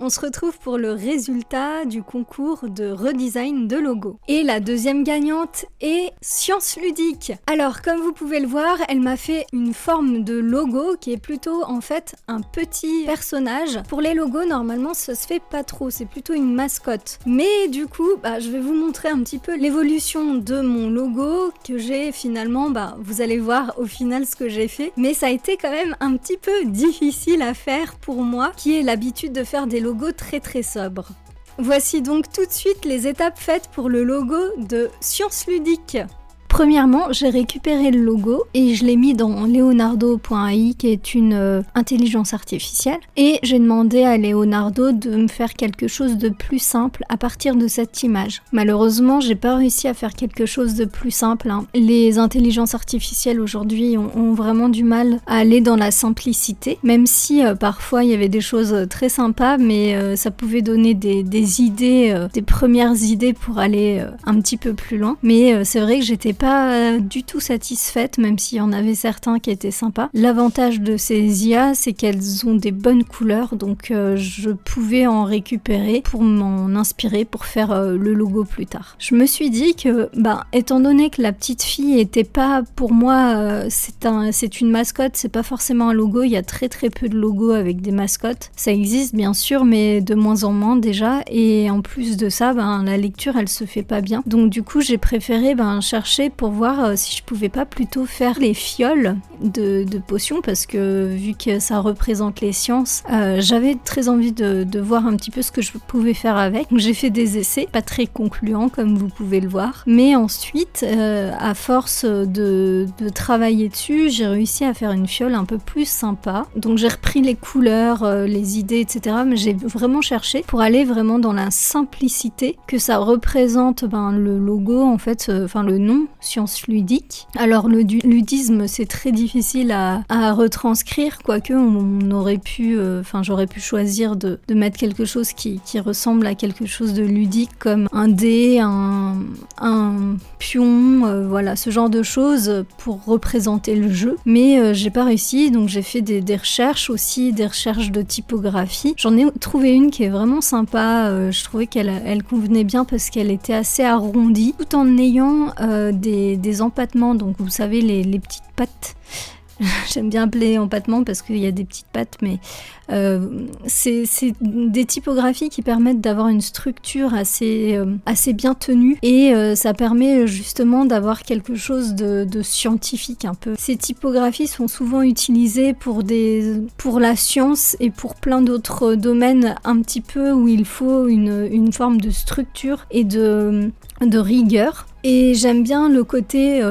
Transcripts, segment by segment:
on se retrouve pour le résultat du concours de redesign de logo. Et la deuxième gagnante est Science Ludique. Alors, comme vous pouvez le voir, elle m'a fait une forme de logo qui est plutôt en fait un petit personnage. Pour les logos, normalement, ça se fait pas trop, c'est plutôt une mascotte. Mais du coup, je vais vous montrer un petit peu l'évolution de mon logo que j'ai finalement, vous allez voir au final ce que j'ai fait. Mais ça a été quand même un petit peu difficile à faire pour moi, qui ai l'habitude de faire des logos très très sobres. Voici donc tout de suite les étapes faites pour le logo de Science Ludique. Premièrement, j'ai récupéré le logo et je l'ai mis dans Leonardo.ai qui est une intelligence artificielle et j'ai demandé à Leonardo de me faire quelque chose de plus simple à partir de cette image. Malheureusement, j'ai pas réussi à faire quelque chose de plus simple. Les intelligences artificielles aujourd'hui ont vraiment du mal à aller dans la simplicité, même si parfois il y avait des choses très sympas, mais ça pouvait donner des idées, des premières idées pour aller un petit peu plus loin. Mais c'est vrai que j'étais pas du tout satisfaite, même s'il y en avait certains qui étaient sympas. L'avantage de ces IA, c'est qu'elles ont des bonnes couleurs, donc je pouvais en récupérer pour m'en inspirer pour faire le logo plus tard. Je me suis dit que, étant donné que la petite fille était pas, pour moi, c'est une mascotte, c'est pas forcément un logo, il y a très très peu de logos avec des mascottes. Ça existe bien sûr, mais de moins en moins déjà, et en plus de ça, la lecture, elle se fait pas bien. Donc du coup, j'ai préféré chercher pour voir si je pouvais pas plutôt faire les fioles de potions, parce que vu que ça représente les sciences, j'avais très envie de voir un petit peu ce que je pouvais faire avec. Donc j'ai fait des essais, pas très concluants comme vous pouvez le voir, mais ensuite à force de travailler dessus, j'ai réussi à faire une fiole un peu plus sympa. Donc j'ai repris les couleurs, les idées, etc. Mais j'ai vraiment cherché pour aller vraiment dans la simplicité que ça représente le logo, en fait, le nom Science Ludique. Alors le ludisme, c'est très difficile à retranscrire, quoique on aurait pu, j'aurais pu choisir de mettre quelque chose qui ressemble à quelque chose de ludique, comme un dé, un pion, voilà, ce genre de choses pour représenter le jeu. Mais j'ai pas réussi, donc j'ai fait des recherches aussi, des recherches de typographie. J'en ai trouvé une qui est vraiment sympa, je trouvais qu'elle convenait bien parce qu'elle était assez arrondie, tout en ayant des empattements, donc vous savez les petites pattes. J'aime bien appeler empattement parce qu'il y a des petites pattes, mais c'est des typographies qui permettent d'avoir une structure assez bien tenue, et ça permet justement d'avoir quelque chose de scientifique un peu. Ces typographies sont souvent utilisées pour la science et pour plein d'autres domaines un petit peu où il faut une forme de structure et de rigueur. Et j'aime bien le côté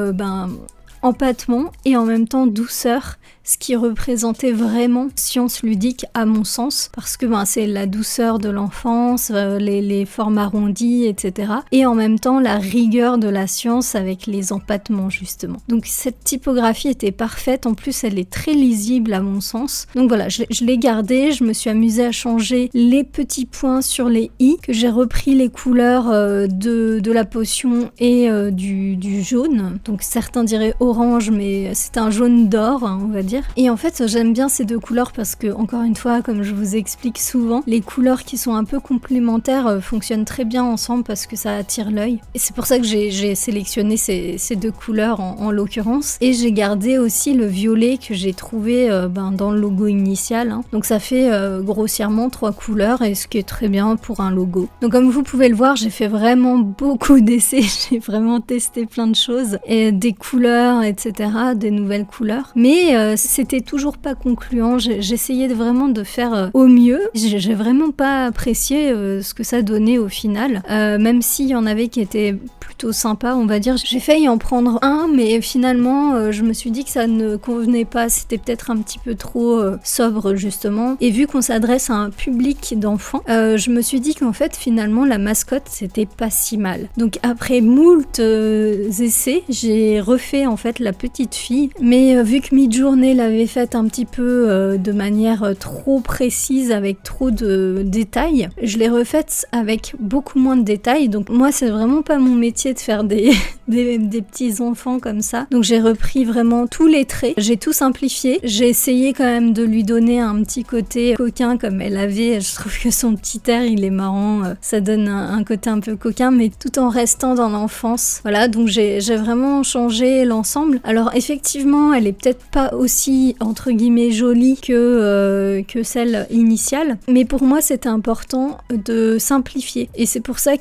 empattement et en même temps douceur, ce qui représentait vraiment Science Ludique à mon sens, parce que c'est la douceur de l'enfance, les formes arrondies, etc. Et en même temps la rigueur de la science avec les empattements justement. Donc cette typographie était parfaite, en plus elle est très lisible à mon sens. Donc voilà, je l'ai gardée, je me suis amusée à changer les petits points sur les i, que j'ai repris les couleurs de la potion et du jaune. Donc certains diraient orange, mais c'est un jaune d'or, on va dire. Et en fait, j'aime bien ces deux couleurs parce que, encore une fois, comme je vous explique souvent, les couleurs qui sont un peu complémentaires fonctionnent très bien ensemble parce que ça attire l'œil. Et c'est pour ça que j'ai sélectionné ces deux couleurs en l'occurrence. Et j'ai gardé aussi le violet que j'ai trouvé dans le logo initial. Donc ça fait grossièrement 3 couleurs, et ce qui est très bien pour un logo. Donc comme vous pouvez le voir, j'ai fait vraiment beaucoup d'essais. J'ai vraiment testé plein de choses, et des couleurs, etc., des nouvelles couleurs. Mais c'était toujours pas concluant. J'essayais vraiment de faire au mieux. J'ai vraiment pas apprécié ce que ça donnait au final, même s'il y en avait qui étaient plutôt sympas, on va dire. J'ai failli en prendre un, mais finalement je me suis dit que ça ne convenait pas, c'était peut-être un petit peu trop sobre justement, et vu qu'on s'adresse à un public d'enfants, je me suis dit qu'en fait finalement la mascotte c'était pas si mal. Donc après moult essais, j'ai refait en fait la petite fille, mais vu que Midjourney l'avait faite un petit peu de manière trop précise avec trop de détails. Je l'ai refaite avec beaucoup moins de détails, donc moi c'est vraiment pas mon métier de faire des petits enfants comme ça. Donc j'ai repris vraiment tous les traits, j'ai tout simplifié, j'ai essayé quand même de lui donner un petit côté coquin comme elle avait. Je trouve que son petit air il est marrant, ça donne un côté un peu coquin mais tout en restant dans l'enfance. Voilà, donc j'ai vraiment changé l'ensemble. Alors effectivement elle est peut-être pas aussi entre guillemets jolie que celle initiale, mais pour moi c'était important de simplifier et c'est pour ça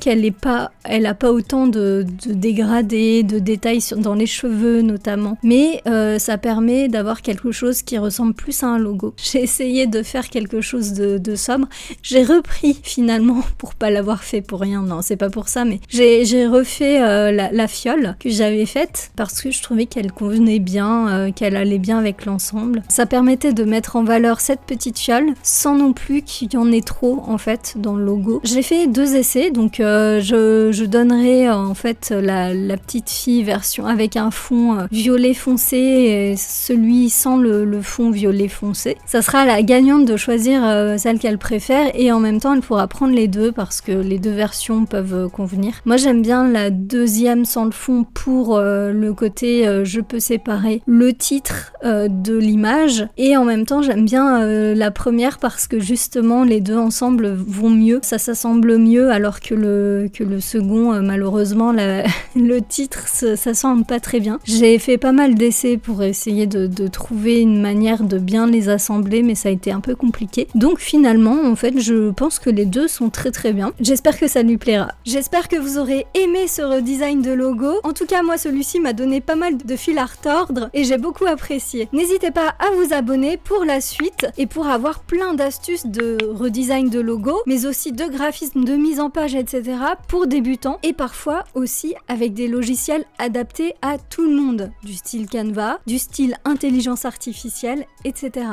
elle a pas autant de dégradés, de détails dans les cheveux notamment, mais ça permet d'avoir quelque chose qui ressemble plus à un logo. J'ai essayé de faire quelque chose de sobre, j'ai repris finalement, pour pas l'avoir fait pour rien, non c'est pas pour ça, mais j'ai refait la fiole que j'avais faite parce que je trouvais qu'elle convenait bien, qu'elle allait bien avec l'ensemble. Ça permettait de mettre en valeur cette petite fiole sans non plus qu'il y en ait trop en fait dans le logo. J'ai fait 2 essais, donc je donnerai en fait la petite fille version avec un fond violet foncé et celui sans le fond violet foncé. Ça sera à la gagnante de choisir celle qu'elle préfère et en même temps elle pourra prendre les deux parce que les deux versions peuvent convenir. Moi j'aime bien la deuxième sans le fond pour le côté je peux séparer le titre de l'image et en même temps j'aime bien la première parce que justement les deux ensemble vont mieux, ça s'assemble mieux alors que le second malheureusement le titre ça semble pas très bien. J'ai fait pas mal d'essais pour essayer de trouver une manière de bien les assembler mais ça a été un peu compliqué. Donc finalement en fait je pense que les deux sont très très bien. J'espère que ça lui plaira. J'espère que vous aurez aimé ce redesign de logo. En tout cas moi celui-ci m'a donné pas mal de fil à retordre et j'ai beaucoup apprécié. N'hésitez pas à vous abonner pour la suite et pour avoir plein d'astuces de redesign de logo mais aussi de graphisme, de mise en page etc. pour débutants et parfois aussi avec des logiciels adaptés à tout le monde, du style Canva, du style intelligence artificielle, etc.